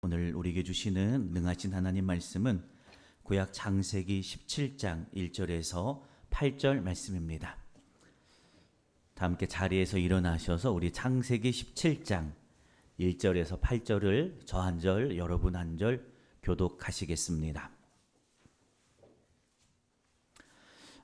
오늘 우리에게 주시는 능하신 하나님 말씀은 구약 창세기 17장 1절에서 8절 말씀입니다. 다 함께 자리에서 일어나셔서 우리 창세기 17장 1절에서 8절을 저 한 절, 여러분 한 절 교독하시겠습니다.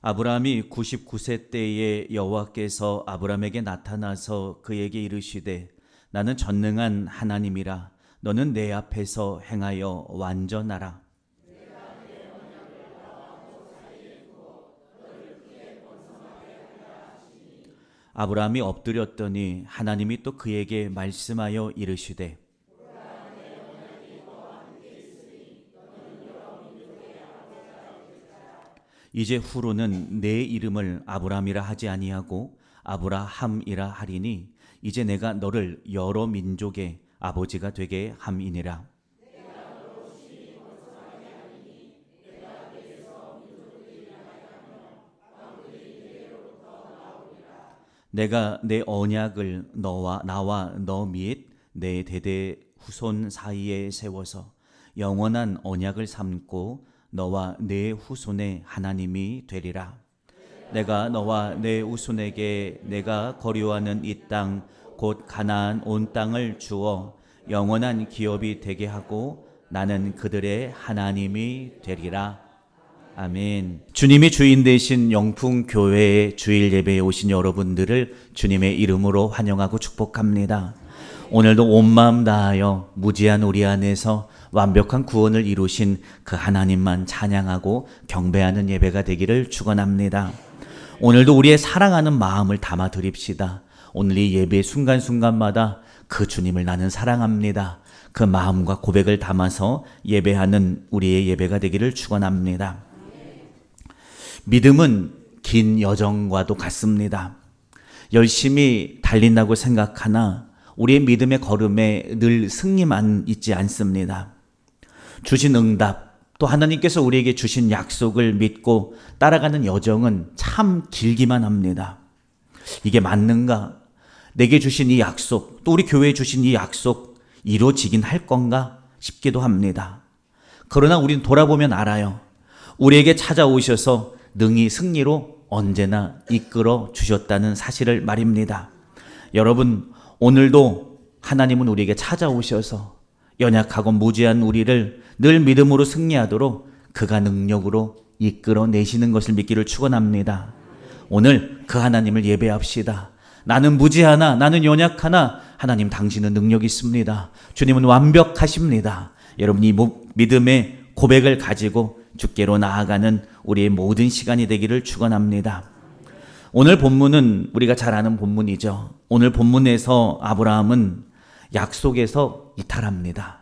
아브라함이 99세 때에 여호와께서 아브라함에게 나타나서 그에게 이르시되 나는 전능한 하나님이라 너는 내 앞에서 행하여 완전하라. 아브라함이 엎드렸더니 하나님이 또 그에게 말씀하여 이르시되 이제 후로는 내 이름을 아브라함이라 하지 아니하고 아브라함이라 하리니 이제 내가 너를 여러 민족의 아버지가 되게 함이니라. 내가 내 언약을 나와 너 및 내 대대 후손 사이에 세워서 영원한 언약을 삼고 너와 내 후손의 하나님이 되리라. 내가 너와 내 후손에게 내가 거류하는 이 땅 곧 가나안 온 땅을 주어 영원한 기업이 되게 하고 나는 그들의 하나님이 되리라. 아멘. 주님이 주인 되신 영풍교회의 주일 예배에 오신 여러분들을 주님의 이름으로 환영하고 축복합니다. 오늘도 온 마음 다하여 무지한 우리 안에서 완벽한 구원을 이루신 그 하나님만 찬양하고 경배하는 예배가 되기를 축원합니다. 오늘도 우리의 사랑하는 마음을 담아 드립시다. 오늘 이 예배 순간순간마다 그 주님을 나는 사랑합니다. 그 마음과 고백을 담아서 예배하는 우리의 예배가 되기를 축원합니다. 믿음은 긴 여정과도 같습니다. 열심히 달린다고 생각하나 우리의 믿음의 걸음에 늘 승리만 있지 않습니다. 주신 응답, 또 하나님께서 우리에게 주신 약속을 믿고 따라가는 여정은 참 길기만 합니다. 이게 맞는가? 내게 주신 이 약속, 또 우리 교회에 주신 이 약속 이루어지긴 할 건가 싶기도 합니다. 그러나 우리는 돌아보면 알아요. 우리에게 찾아오셔서 능히 승리로 언제나 이끌어 주셨다는 사실을 말입니다. 여러분, 오늘도 하나님은 우리에게 찾아오셔서 연약하고 무지한 우리를 늘 믿음으로 승리하도록 그가 능력으로 이끌어 내시는 것을 믿기를 축원합니다. 오늘 그 하나님을 예배합시다. 나는 무지하나, 나는 연약하나 하나님 당신은 능력이 있습니다. 주님은 완벽하십니다. 여러분, 이 믿음의 고백을 가지고 주께로 나아가는 우리의 모든 시간이 되기를 축원합니다. 오늘 본문은 우리가 잘 아는 본문이죠. 오늘 본문에서 아브라함은 약속에서 이탈합니다.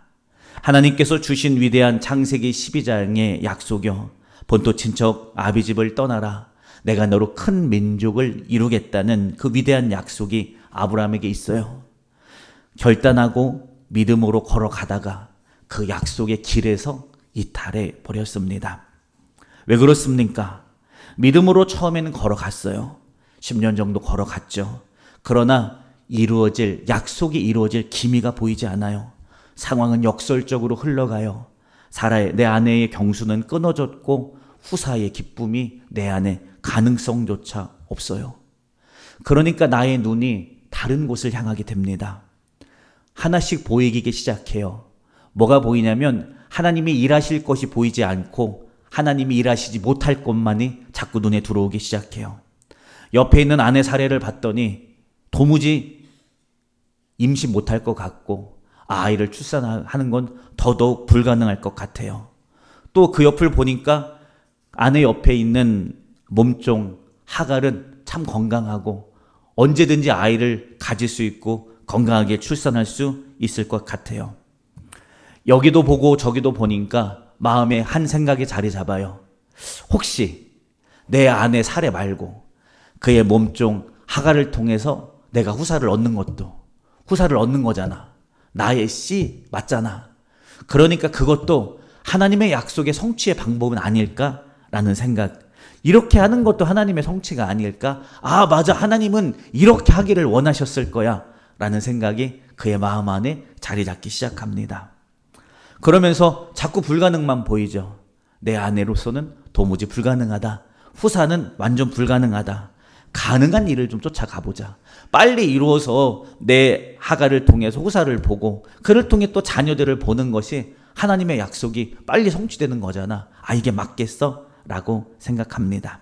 하나님께서 주신 위대한 창세기 12장의 약속이요, 본토 친척 아비집을 떠나라, 내가 너로 큰 민족을 이루겠다는 그 위대한 약속이 아브라함에게 있어요. 결단하고 믿음으로 걸어가다가 그 약속의 길에서 이탈해 버렸습니다. 왜 그렇습니까? 믿음으로 처음에는 걸어갔어요. 10년 정도 걸어갔죠. 그러나 약속이 이루어질 기미가 보이지 않아요. 상황은 역설적으로 흘러가요. 내 아내의 경수는 끊어졌고 후사의 기쁨이 내 안에 가능성조차 없어요. 그러니까 나의 눈이 다른 곳을 향하게 됩니다. 하나씩 보이기 시작해요. 뭐가 보이냐면 하나님이 일하실 것이 보이지 않고 하나님이 일하시지 못할 것만이 자꾸 눈에 들어오기 시작해요. 옆에 있는 아내 사례를 봤더니 도무지 임시 못할 것 같고 아이를 출산하는 건 더더욱 불가능할 것 같아요. 또 그 옆을 보니까 아내 옆에 있는 몸종 하갈은 참 건강하고 언제든지 아이를 가질 수 있고 건강하게 출산할 수 있을 것 같아요. 여기도 보고 저기도 보니까 마음에 한 생각이 자리 잡아요. 혹시 내 아내 사례 말고 그의 몸종 하갈을 통해서 내가 후사를 얻는 거잖아. 나의 씨 맞잖아. 그러니까 그것도 하나님의 약속의 성취의 방법은 아닐까라는 생각. 이렇게 하는 것도 하나님의 성취가 아닐까? 아, 맞아. 하나님은 이렇게 하기를 원하셨을 거야 라는 생각이 그의 마음 안에 자리 잡기 시작합니다. 그러면서 자꾸 불가능만 보이죠. 내 아내로서는 도무지 불가능하다. 후사는 완전 불가능하다. 가능한 일을 좀 쫓아가보자. 빨리 이루어서 내 하가를 통해서 후사를 보고 그를 통해 또 자녀들을 보는 것이 하나님의 약속이 빨리 성취되는 거잖아. 아, 이게 맞겠어? 라고 생각합니다.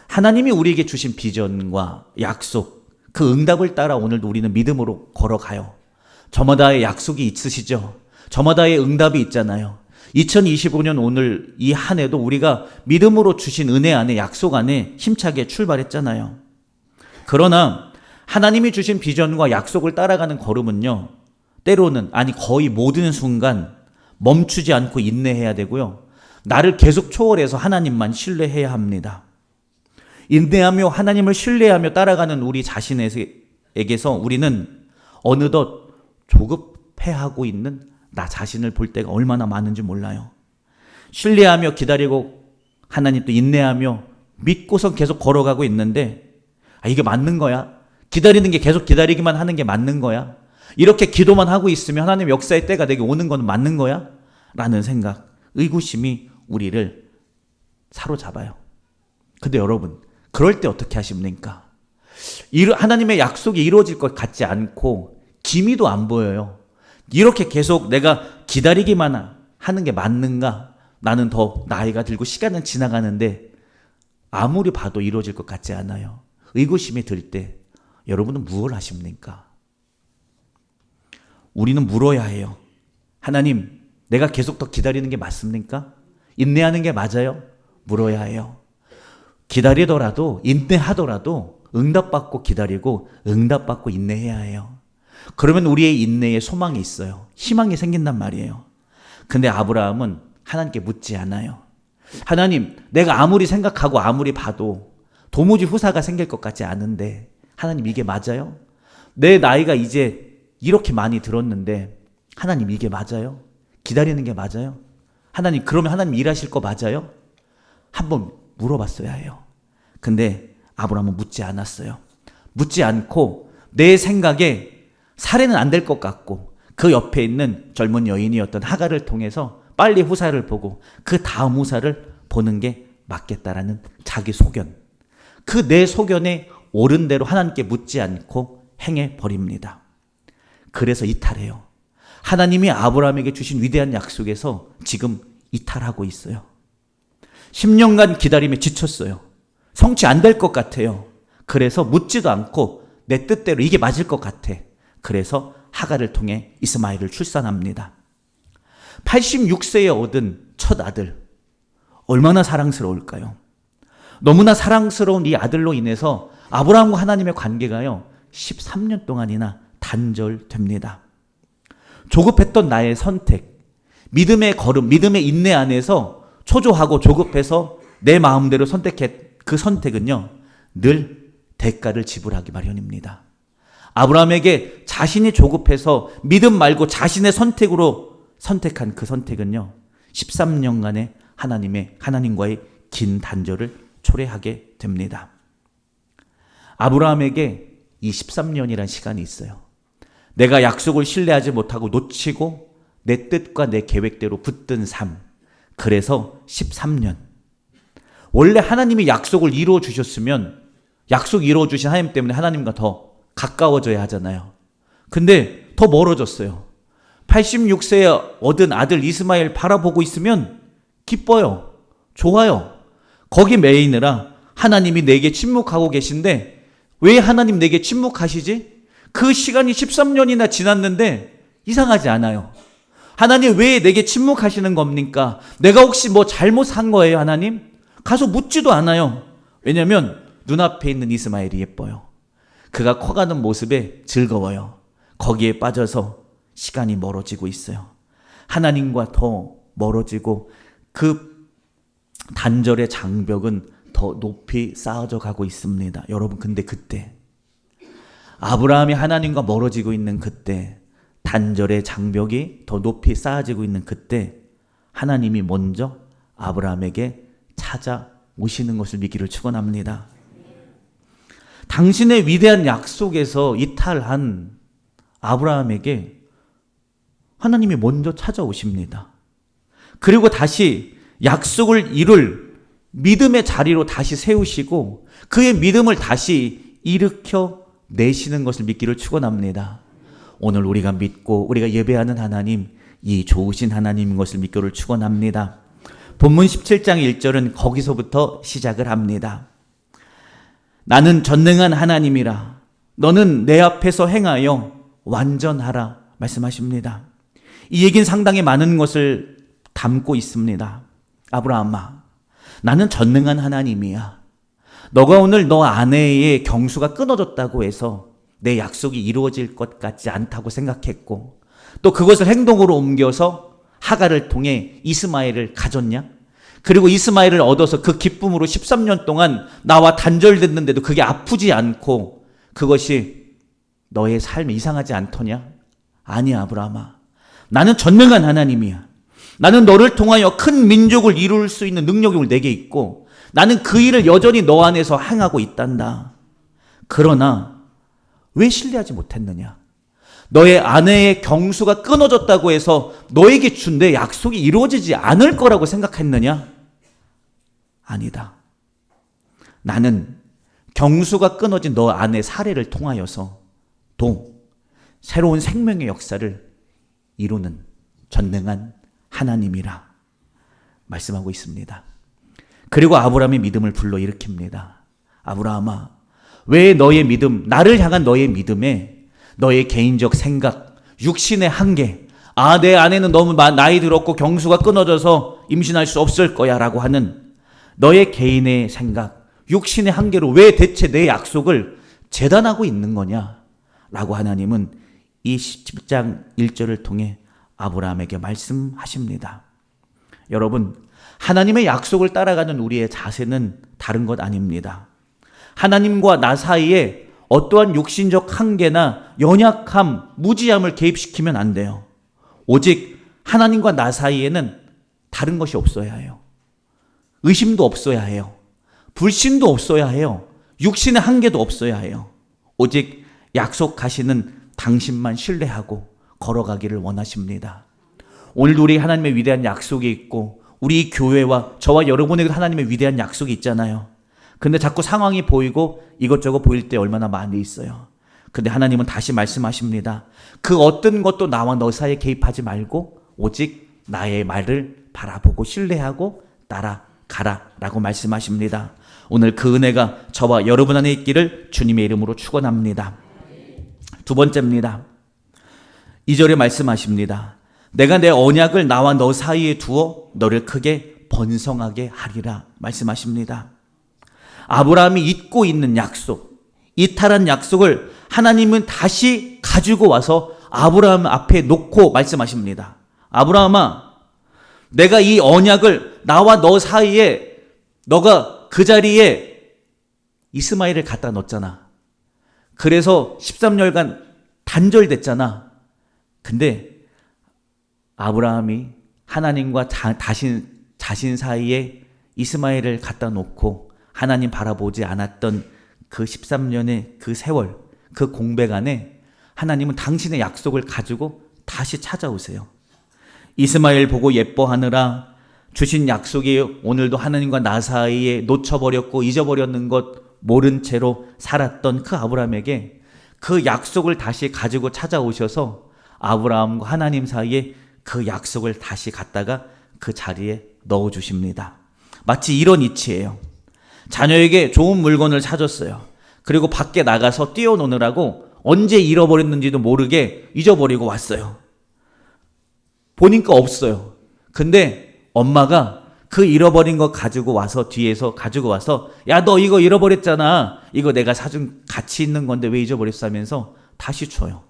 하나님이 우리에게 주신 비전과 약속, 그 응답을 따라 오늘도 우리는 믿음으로 걸어가요. 저마다의 약속이 있으시죠? 저마다의 응답이 있잖아요. 2025년 오늘 이 한 해도 우리가 믿음으로 주신 은혜 안에, 약속 안에 힘차게 출발했잖아요. 그러나 하나님이 주신 비전과 약속을 따라가는 걸음은요, 때로는, 아니 거의 모든 순간 멈추지 않고 인내해야 되고요, 나를 계속 초월해서 하나님만 신뢰해야 합니다. 인내하며 하나님을 신뢰하며 따라가는 우리 자신에게서 우리는 어느덧 조급해하고 있는 나 자신을 볼 때가 얼마나 많은지 몰라요. 신뢰하며 기다리고 하나님 또 인내하며 믿고서 계속 걸어가고 있는데, 아, 이게 맞는 거야? 기다리는 게 계속 기다리기만 하는 게 맞는 거야? 이렇게 기도만 하고 있으면 하나님 역사의 때가 내게 오는 건 맞는 거야? 라는 생각, 의구심이 우리를 사로잡아요. 근데 여러분, 그럴 때 어떻게 하십니까? 하나님의 약속이 이루어질 것 같지 않고 기미도 안 보여요. 이렇게 계속 내가 기다리기만 하는 게 맞는가? 나는 더 나이가 들고 시간은 지나가는데 아무리 봐도 이루어질 것 같지 않아요. 의구심이 들 때 여러분은 무엇을 하십니까? 우리는 물어야 해요. 하나님, 내가 계속 더 기다리는 게 맞습니까? 인내하는 게 맞아요? 물어야 해요. 기다리더라도, 인내하더라도 응답받고 기다리고 응답받고 인내해야 해요. 그러면 우리의 인내에 소망이 있어요. 희망이 생긴단 말이에요. 근데 아브라함은 하나님께 묻지 않아요. 하나님, 내가 아무리 생각하고 아무리 봐도 도무지 후사가 생길 것 같지 않은데 하나님, 이게 맞아요? 내 나이가 이제 이렇게 많이 들었는데 하나님, 이게 맞아요? 기다리는 게 맞아요? 하나님, 그러면 하나님 일하실 거 맞아요? 한번 물어봤어야 해요. 근데 아브라함은 묻지 않았어요. 묻지 않고 내 생각에 살해는 안 될 것 같고 그 옆에 있는 젊은 여인이었던 하갈을 통해서 빨리 후사를 보고 그 다음 후사를 보는 게 맞겠다라는 자기 소견, 그 내 소견에 옳은 대로 하나님께 묻지 않고 행해 버립니다. 그래서 이탈해요. 하나님이 아브라함에게 주신 위대한 약속에서 지금 이탈하고 있어요. 10년간 기다림에 지쳤어요. 성취 안 될 것 같아요. 그래서 묻지도 않고 내 뜻대로 이게 맞을 것 같아. 그래서 하갈을 통해 이스마엘을 출산합니다. 86세에 얻은 첫 아들, 얼마나 사랑스러울까요? 너무나 사랑스러운 이 아들로 인해서 아브라함과 하나님의 관계가요, 13년 동안이나 단절됩니다. 조급했던 나의 선택, 믿음의 걸음, 믿음의 인내 안에서 초조하고 조급해서 내 마음대로 선택했 그 선택은요, 늘 대가를 지불하기 마련입니다. 아브라함에게 자신이 조급해서 믿음 말고 자신의 선택으로 선택한 그 선택은요, 13년간의 하나님과의 긴 단절을 초래하게 됩니다. 아브라함에게 이 13년이란 시간이 있어요. 내가 약속을 신뢰하지 못하고 놓치고 내 뜻과 내 계획대로 붙든 삶. 그래서 13년. 원래 하나님이 약속을 이루어 주셨으면 약속 이루어 주신 하나님 때문에 하나님과 더 가까워져야 하잖아요. 근데 더 멀어졌어요. 86세에 얻은 아들 이스마엘 바라보고 있으면 기뻐요. 좋아요. 거기 매이느라 하나님이 내게 침묵하고 계신데 왜 하나님 내게 침묵하시지? 그 시간이 13년이나 지났는데 이상하지 않아요. 하나님, 왜 내게 침묵하시는 겁니까? 내가 혹시 뭐 잘못한 거예요, 하나님? 가서 묻지도 않아요. 왜냐하면 눈앞에 있는 이스마엘이 예뻐요. 그가 커가는 모습에 즐거워요. 거기에 빠져서 시간이 멀어지고 있어요. 하나님과 더 멀어지고 그 단절의 장벽은 더 높이 쌓아져 가고 있습니다. 여러분, 근데 그때 아브라함이 하나님과 멀어지고 있는 그때, 단절의 장벽이 더 높이 쌓아지고 있는 그때 하나님이 먼저 아브라함에게 찾아오시는 것을 믿기를 축원합니다. 당신의 위대한 약속에서 이탈한 아브라함에게 하나님이 먼저 찾아오십니다. 그리고 다시 약속을 이룰 믿음의 자리로 다시 세우시고 그의 믿음을 다시 일으켜 내시는 것을 믿기를 축원합니다. 오늘 우리가 믿고 우리가 예배하는 하나님, 이 좋으신 하나님인 것을 믿기를 축원합니다. 본문 17장 1절은 거기서부터 시작을 합니다. 나는 전능한 하나님이라 너는 내 앞에서 행하여 완전하라 말씀하십니다. 이 얘기는 상당히 많은 것을 담고 있습니다. 아브라함아, 나는 전능한 하나님이야. 너가 오늘 너 아내의 경수가 끊어졌다고 해서 내 약속이 이루어질 것 같지 않다고 생각했고 또 그것을 행동으로 옮겨서 하갈을 통해 이스마엘을 가졌냐? 그리고 이스마엘을 얻어서 그 기쁨으로 13년 동안 나와 단절됐는데도 그게 아프지 않고 그것이 너의 삶에 이상하지 않더냐? 아니야, 아브라함아. 나는 전능한 하나님이야. 나는 너를 통하여 큰 민족을 이룰 수 있는 능력이 내게 있고 나는 그 일을 여전히 너 안에서 행하고 있단다. 그러나 왜 신뢰하지 못했느냐? 너의 아내의 경수가 끊어졌다고 해서 너에게 준 내 약속이 이루어지지 않을 거라고 생각했느냐? 아니다. 나는 경수가 끊어진 너 아내 사례를 통하여서 또 새로운 생명의 역사를 이루는 전능한 하나님이라 말씀하고 있습니다. 그리고 아브라함의 믿음을 불러일으킵니다. 아브라함아, 왜 너의 믿음, 나를 향한 너의 믿음에 너의 개인적 생각, 육신의 한계, 내 아내는 너무 나이 들었고 경수가 끊어져서 임신할 수 없을 거야 라고 하는 너의 개인의 생각, 육신의 한계로 왜 대체 내 약속을 재단하고 있는 거냐 라고 하나님은 이 10장 1절을 통해 아브라함에게 말씀하십니다. 여러분, 하나님의 약속을 따라가는 우리의 자세는 다른 것 아닙니다. 하나님과 나 사이에 어떠한 육신적 한계나 연약함, 무지함을 개입시키면 안 돼요. 오직 하나님과 나 사이에는 다른 것이 없어야 해요. 의심도 없어야 해요. 불신도 없어야 해요. 육신의 한계도 없어야 해요. 오직 약속하시는 당신만 신뢰하고 걸어가기를 원하십니다. 오늘도 우리 하나님의 위대한 약속이 있고 우리 교회와 저와 여러분에게도 하나님의 위대한 약속이 있잖아요. 근데 자꾸 상황이 보이고 이것저것 보일 때 얼마나 많이 있어요. 근데 하나님은 다시 말씀하십니다. 그 어떤 것도 나와 너 사이에 개입하지 말고 오직 나의 말을 바라보고 신뢰하고 따라가라 라고 말씀하십니다. 오늘 그 은혜가 저와 여러분 안에 있기를 주님의 이름으로 축원합니다. 두 번째입니다. 2절에 말씀하십니다. 내가 내 언약을 나와 너 사이에 두어 너를 크게 번성하게 하리라 말씀하십니다. 아브라함이 잊고 있는 약속, 이탈한 약속을 하나님은 다시 가지고 와서 아브라함 앞에 놓고 말씀하십니다. 아브라함아, 내가 이 언약을 나와 너 사이에 너가 그 자리에 이스마엘을 갖다 넣었잖아. 그래서 13년간 단절됐잖아. 근데 아브라함이 하나님과 자신 사이에 이스마엘을 갖다 놓고 하나님 바라보지 않았던 그 13년의 그 세월, 그 공백 안에 하나님은 당신의 약속을 가지고 다시 찾아오세요. 이스마엘 보고 예뻐하느라 주신 약속이 오늘도 하나님과 나 사이에 놓쳐버렸고 잊어버렸는 것 모른 채로 살았던 그 아브라함에게 그 약속을 다시 가지고 찾아오셔서 아브라함과 하나님 사이에 그 약속을 다시 갖다가 그 자리에 넣어주십니다. 마치 이런 이치예요. 자녀에게 좋은 물건을 사줬어요. 그리고 밖에 나가서 뛰어노느라고 언제 잃어버렸는지도 모르게 잊어버리고 왔어요. 보니까 없어요. 근데 엄마가 그 잃어버린 거 가지고 와서 뒤에서 가지고 와서 야, 너 이거 잃어버렸잖아. 이거 내가 사준 가치 있는 건데 왜 잊어버렸어 하면서 다시 줘요.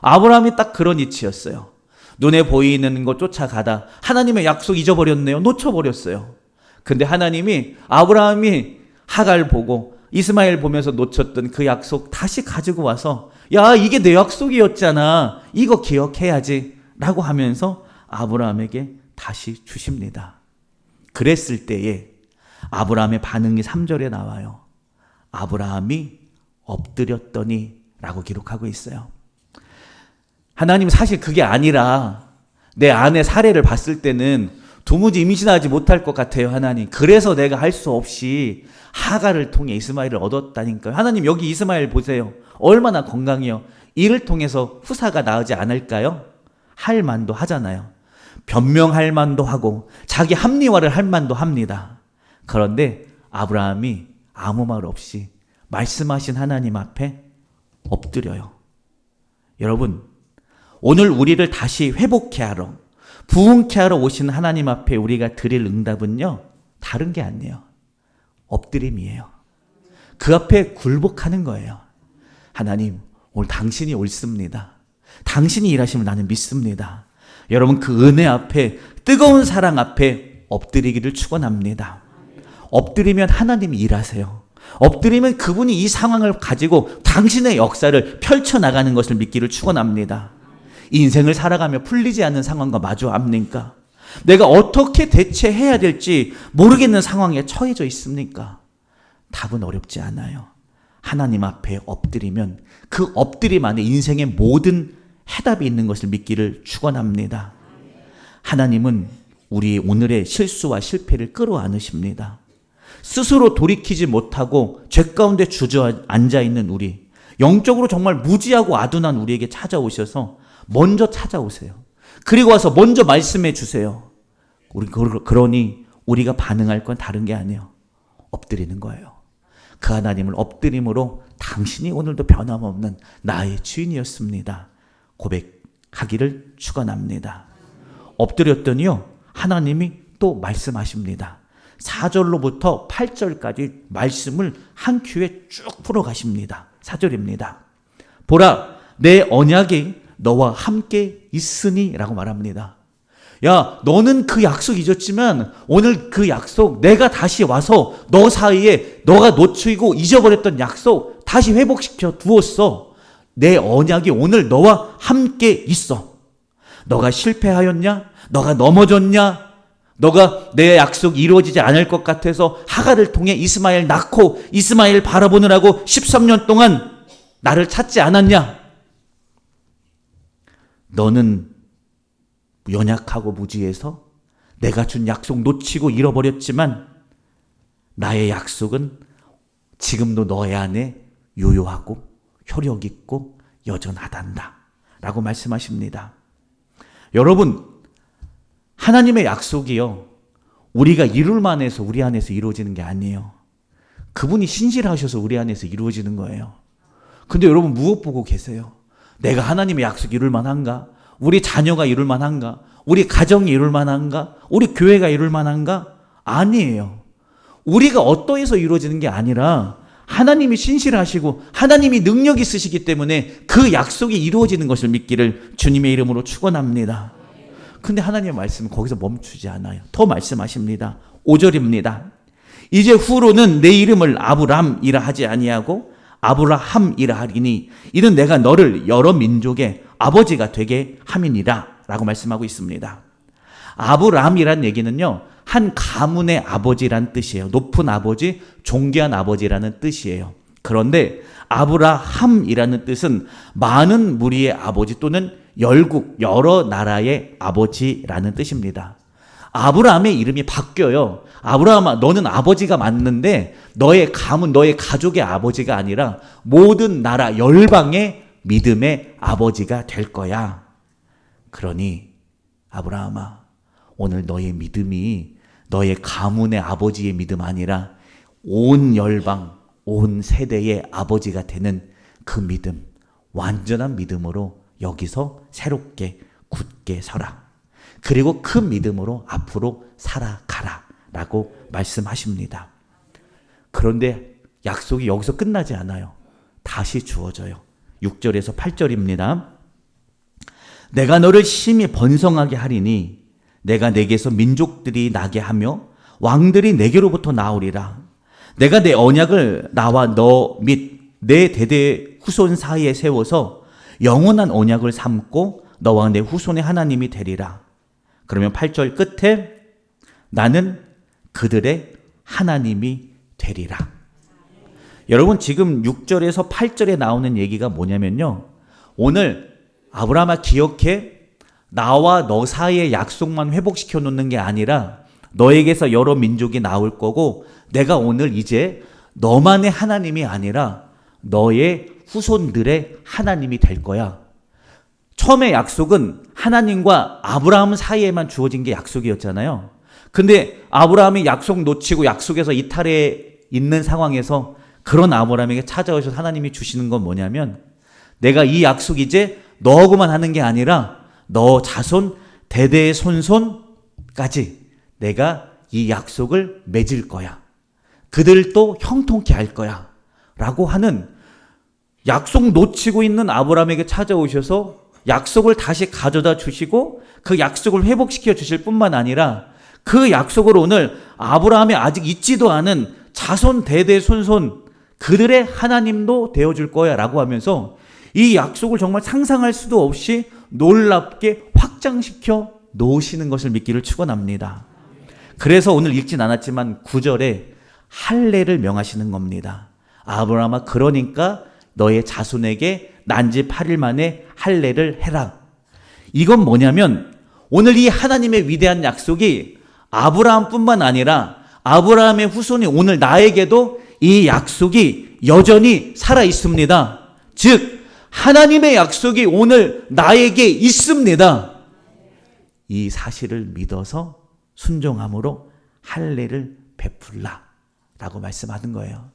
아브라함이 딱 그런 이치였어요. 눈에 보이는 거 쫓아가다 하나님의 약속 잊어버렸네요. 놓쳐버렸어요. 근데 하나님이 아브라함이 하갈 보고 이스마엘 보면서 놓쳤던 그 약속 다시 가지고 와서 야, 이게 내 약속이었잖아. 이거 기억해야지 라고 하면서 아브라함에게 다시 주십니다. 그랬을 때에 아브라함의 반응이 3절에 나와요. 아브라함이 엎드렸더니 라고 기록하고 있어요. 하나님 사실 그게 아니라 내 아내 사례를 봤을 때는 도무지 임신하지 못할 것 같아요, 하나님. 그래서 내가 할 수 없이 하갈을 통해 이스마엘을 얻었다니까요. 하나님 여기 이스마엘 보세요. 얼마나 건강해요. 이를 통해서 후사가 나오지 않을까요? 할 만도 하잖아요. 변명할 만도 하고 자기 합리화를 할 만도 합니다. 그런데 아브라함이 아무 말 없이 말씀하신 하나님 앞에 엎드려요. 여러분, 오늘 우리를 다시 회복케 하러, 부흥케 하러 오신 하나님 앞에 우리가 드릴 응답은요, 다른 게 아니에요. 엎드림이에요. 그 앞에 굴복하는 거예요. 하나님, 오늘 당신이 옳습니다. 당신이 일하시면 나는 믿습니다. 여러분, 그 은혜 앞에, 뜨거운 사랑 앞에 엎드리기를 축원합니다. 엎드리면 하나님이 일하세요. 엎드리면 그분이 이 상황을 가지고 당신의 역사를 펼쳐나가는 것을 믿기를 축원합니다. 인생을 살아가며 풀리지 않는 상황과 마주합니까? 내가 어떻게 대처해야 될지 모르겠는 상황에 처해져 있습니까? 답은 어렵지 않아요. 하나님 앞에 엎드리면 그 엎드림 안에 인생의 모든 해답이 있는 것을 믿기를 축원합니다. 하나님은 우리 오늘의 실수와 실패를 끌어안으십니다. 스스로 돌이키지 못하고 죄 가운데 주저앉아 있는 우리, 영적으로 정말 무지하고 아둔한 우리에게 찾아오셔서 먼저 찾아오세요. 그리고 와서 먼저 말씀해 주세요. 그러니 우리가 반응할 건 다른 게 아니에요. 엎드리는 거예요. 그 하나님을 엎드림으로 당신이 오늘도 변함없는 나의 주인이었습니다. 고백하기를 축원합니다. 엎드렸더니요, 하나님이 또 말씀하십니다. 4절로부터 8절까지 말씀을 한 큐에 쭉 풀어가십니다. 4절입니다. 보라, 내 언약이 너와 함께 있으니 라고 말합니다. 야, 너는 그 약속 잊었지만 오늘 그 약속 내가 다시 와서 너 사이에 너가 놓치고 잊어버렸던 약속 다시 회복시켜 두었어. 내 언약이 오늘 너와 함께 있어. 너가 실패하였냐? 너가 넘어졌냐? 너가 내 약속이 이루어지지 않을 것 같아서 하갈을 통해 이스마엘 낳고 이스마엘 바라보느라고 13년 동안 나를 찾지 않았냐? 너는 연약하고 무지해서 내가 준 약속 놓치고 잃어버렸지만 나의 약속은 지금도 너의 안에 유효하고 효력 있고 여전하단다 라고 말씀하십니다. 여러분, 하나님의 약속이요, 우리가 이룰 만해서 우리 안에서 이루어지는 게 아니에요. 그분이 신실하셔서 우리 안에서 이루어지는 거예요. 근데 여러분, 무엇 보고 계세요? 내가 하나님의 약속 이룰 만한가? 우리 자녀가 이룰 만한가? 우리 가정이 이룰 만한가? 우리 교회가 이룰 만한가? 아니에요. 우리가 어떠해서 이루어지는 게 아니라 하나님이 신실하시고 하나님이 능력 있으시기 때문에 그 약속이 이루어지는 것을 믿기를 주님의 이름으로 축원합니다. 근데 하나님의 말씀은 거기서 멈추지 않아요. 더 말씀하십니다. 5절입니다. 이제 후로는 내 이름을 아브람이라 하지 아니하고 아브라함이라 하리니 이는 내가 너를 여러 민족의 아버지가 되게 함이니라 라고 말씀하고 있습니다. 아브람이란 얘기는요, 한 가문의 아버지란 뜻이에요. 높은 아버지, 존귀한 아버지라는 뜻이에요. 그런데 아브라함이라는 뜻은 많은 무리의 아버지 또는 열국, 여러 나라의 아버지라는 뜻입니다. 아브라함의 이름이 바뀌어요. 아브라함아, 너는 아버지가 맞는데 너의 가문, 너의 가족의 아버지가 아니라 모든 나라, 열방의 믿음의 아버지가 될 거야. 그러니 아브라함아, 오늘 너의 믿음이 너의 가문의 아버지의 믿음 아니라 온 열방, 온 세대의 아버지가 되는 그 믿음, 완전한 믿음으로 여기서 새롭게 굳게 서라. 그리고 그 믿음으로 앞으로 살아가라 라고 말씀하십니다. 그런데 약속이 여기서 끝나지 않아요. 다시 주어져요. 6절에서 8절입니다. 내가 너를 심히 번성하게 하리니 내가 내게서 민족들이 나게 하며 왕들이 내게로부터 나오리라. 내가 내 언약을 나와 너 및 내 대대 후손 사이에 세워서 영원한 언약을 삼고 너와 내 후손의 하나님이 되리라. 그러면 8절 끝에 나는 그들의 하나님이 되리라. 여러분, 지금 6절에서 8절에 나오는 얘기가 뭐냐면요, 오늘 아브라함아 기억해? 나와 너 사이의 약속만 회복시켜 놓는 게 아니라 너에게서 여러 민족이 나올 거고 내가 오늘 이제 너만의 하나님이 아니라 너의 후손들의 하나님이 될 거야. 처음에 약속은 하나님과 아브라함 사이에만 주어진 게 약속이었잖아요. 근데 아브라함이 약속 놓치고 약속에서 이탈해 있는 상황에서 그런 아브라함에게 찾아오셔서 하나님이 주시는 건 뭐냐면 내가 이 약속 이제 너하고만 하는 게 아니라 너 자손 대대의 손손까지 내가 이 약속을 맺을 거야. 그들도 형통케 할 거야. 라고 하는 약속 놓치고 있는 아브라함에게 찾아오셔서 약속을 다시 가져다 주시고 그 약속을 회복시켜 주실 뿐만 아니라 그 약속을 오늘 아브라함이 아직 잊지도 않은 자손 대대 손손 그들의 하나님도 되어줄 거야 라고 하면서 이 약속을 정말 상상할 수도 없이 놀랍게 확장시켜 놓으시는 것을 믿기를 축원합니다. 그래서 오늘 읽진 않았지만 9절에 할례를 명하시는 겁니다. 아브라함아 그러니까 너의 자손에게 난지 8일 만에 할례를 해라. 이건 뭐냐면 오늘 이 하나님의 위대한 약속이 아브라함뿐만 아니라 아브라함의 후손이 오늘 나에게도 이 약속이 여전히 살아 있습니다. 즉 하나님의 약속이 오늘 나에게 있습니다. 이 사실을 믿어서 순종함으로 할례를 베풀라 라고 말씀하는 거예요.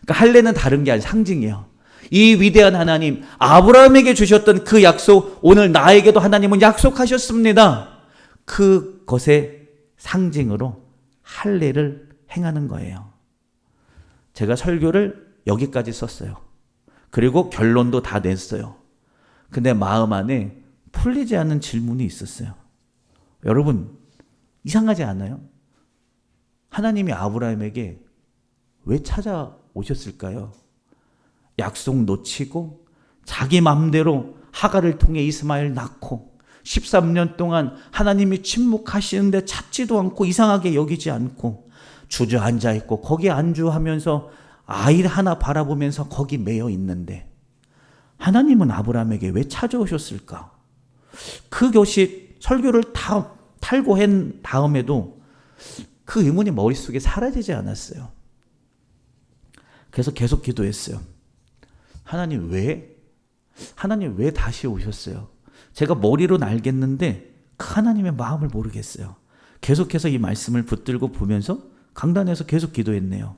그러니까 할례는 다른 게 아니라 상징이에요. 이 위대한 하나님 아브라함에게 주셨던 그 약속 오늘 나에게도 하나님은 약속하셨습니다. 그것의 상징으로 할례를 행하는 거예요. 제가 설교를 여기까지 썼어요. 그리고 결론도 다 냈어요. 근데 마음 안에 풀리지 않는 질문이 있었어요. 여러분 이상하지 않아요? 하나님이 아브라함에게 왜 찾아오셨을까요? 약속 놓치고 자기 마음대로 하갈을 통해 이스마엘 낳고 13년 동안 하나님이 침묵하시는데 찾지도 않고 이상하게 여기지 않고 주저앉아 있고 거기에 안주하면서 아이 하나 바라보면서 거기 매여 있는데 하나님은 아브라함에게 왜 찾아오셨을까? 그것이 설교를 다 탈고한 다음에도 그 의문이 머릿속에 사라지지 않았어요. 그래서 계속 기도했어요. 하나님 왜 다시 오셨어요? 제가 머리로는 알겠는데 그 하나님의 마음을 모르겠어요. 계속해서 이 말씀을 붙들고 보면서 강단에서 계속 기도했네요.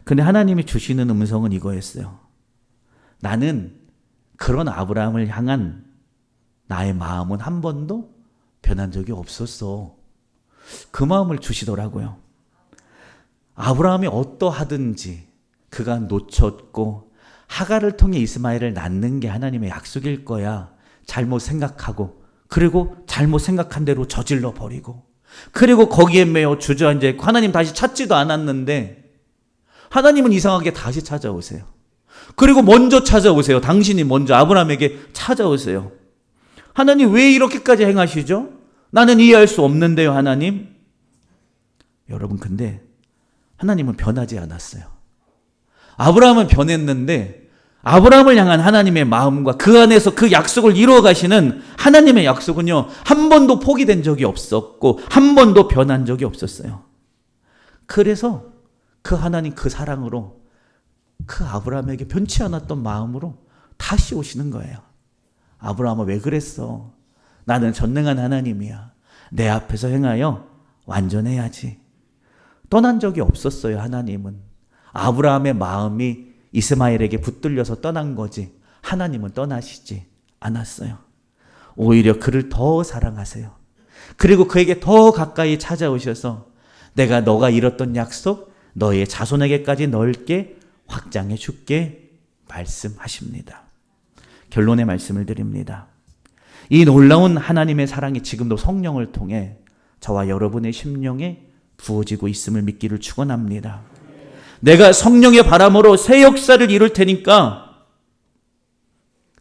근데 하나님이 주시는 음성은 이거였어요. 나는 그런 아브라함을 향한 나의 마음은 한 번도 변한 적이 없었어. 그 마음을 주시더라고요. 아브라함이 어떠하든지 그가 놓쳤고 하갈을 통해 이스마엘을 낳는 게 하나님의 약속일 거야. 잘못 생각하고 그리고 잘못 생각한 대로 저질러 버리고 그리고 거기에 매여 주저앉아 있고 하나님 다시 찾지도 않았는데 하나님은 이상하게 다시 찾아오세요. 그리고 먼저 찾아오세요. 당신이 먼저 아브라함에게 찾아오세요. 하나님 왜 이렇게까지 행하시죠? 나는 이해할 수 없는데요, 하나님. 여러분 근데 하나님은 변하지 않았어요. 아브라함은 변했는데 아브라함을 향한 하나님의 마음과 그 안에서 그 약속을 이루어 가시는 하나님의 약속은요, 한 번도 포기된 적이 없었고 한 번도 변한 적이 없었어요. 그래서 그 하나님 그 사랑으로 그 아브라함에게 변치 않았던 마음으로 다시 오시는 거예요. 아브라함아 왜 그랬어? 나는 전능한 하나님이야. 내 앞에서 행하여 완전해야지. 떠난 적이 없었어요. 하나님은. 아브라함의 마음이 이스마엘에게 붙들려서 떠난 거지 하나님은 떠나시지 않았어요. 오히려 그를 더 사랑하세요. 그리고 그에게 더 가까이 찾아오셔서 내가 너가 이뤘던 약속 너의 자손에게까지 넓게 확장해 줄게 말씀하십니다. 결론의 말씀을 드립니다. 이 놀라운 하나님의 사랑이 지금도 성령을 통해 저와 여러분의 심령에 부어지고 있음을 믿기를 축원합니다. 내가 성령의 바람으로 새 역사를 이룰 테니까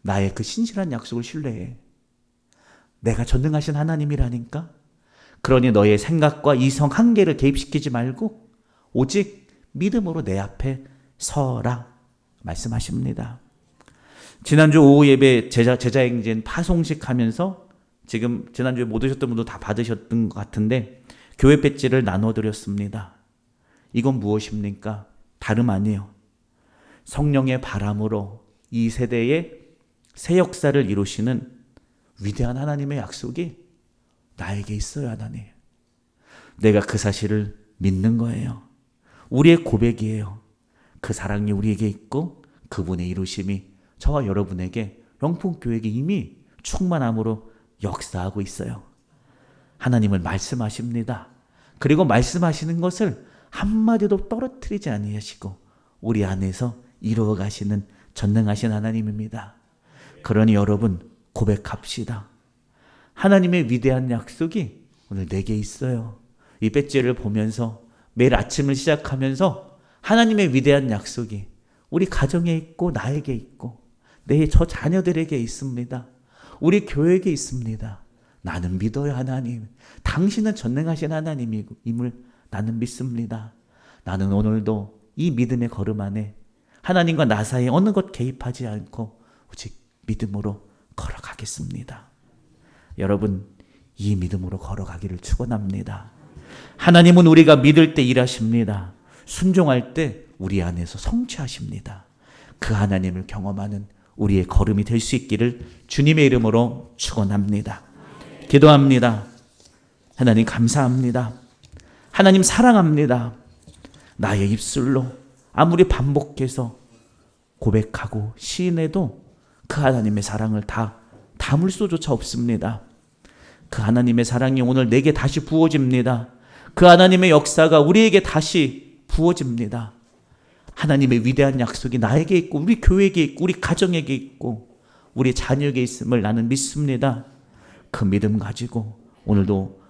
나의 그 신실한 약속을 신뢰해. 내가 전능하신 하나님이라니까. 그러니 너의 생각과 이성 한계를 개입시키지 말고 오직 믿음으로 내 앞에 서라 말씀하십니다. 지난주 오후 예배 제자행진 파송식 하면서 지금 지난주에 못 오셨던 분도 다 받으셨던 것 같은데 교회 배지를 나눠드렸습니다. 이건 무엇입니까? 다름 아니에요. 성령의 바람으로 이 세대의 새 역사를 이루시는 위대한 하나님의 약속이 나에게 있어요, 하나님. 내가 그 사실을 믿는 거예요. 우리의 고백이에요. 그 사랑이 우리에게 있고 그분의 이루심이 저와 여러분에게 영풍교회에게 이미 충만함으로 역사하고 있어요. 하나님은 말씀하십니다. 그리고 말씀하시는 것을 한마디도 떨어뜨리지 아니하시고 우리 안에서 이루어 가시는 전능하신 하나님입니다. 그러니 여러분 고백합시다. 하나님의 위대한 약속이 오늘 내게 있어요. 이 배지를 보면서 매일 아침을 시작하면서 하나님의 위대한 약속이 우리 가정에 있고 나에게 있고 저 자녀들에게 있습니다. 우리 교회에게 있습니다. 나는 믿어요, 하나님. 당신은 전능하신 하나님임을 나는 믿습니다. 나는 오늘도 이 믿음의 걸음 안에 하나님과 나 사이에 어느 것 개입하지 않고 오직 믿음으로 걸어가겠습니다. 여러분, 이 믿음으로 걸어가기를 축원합니다. 하나님은 우리가 믿을 때 일하십니다. 순종할 때 우리 안에서 성취하십니다. 그 하나님을 경험하는 우리의 걸음이 될 수 있기를 주님의 이름으로 축원합니다. 기도합니다. 하나님 감사합니다. 하나님 사랑합니다. 나의 입술로 아무리 반복해서 고백하고 시인해도 그 하나님의 사랑을 다 담을 수조차 없습니다. 그 하나님의 사랑이 오늘 내게 다시 부어집니다. 그 하나님의 역사가 우리에게 다시 부어집니다. 하나님의 위대한 약속이 나에게 있고 우리 교회에게 있고 우리 가정에게 있고 우리 자녀에게 있음을 나는 믿습니다. 그 믿음 가지고 오늘도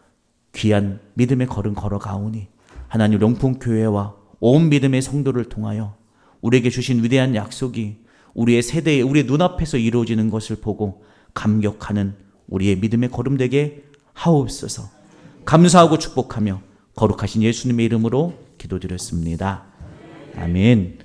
귀한 믿음의 걸음 걸어가오니 하나님 영풍교회와 온 믿음의 성도를 통하여 우리에게 주신 위대한 약속이 우리의 세대에 우리의 눈앞에서 이루어지는 것을 보고 감격하는 우리의 믿음의 걸음 되게 하옵소서. 감사하고 축복하며 거룩하신 예수님의 이름으로 기도드렸습니다. 아멘.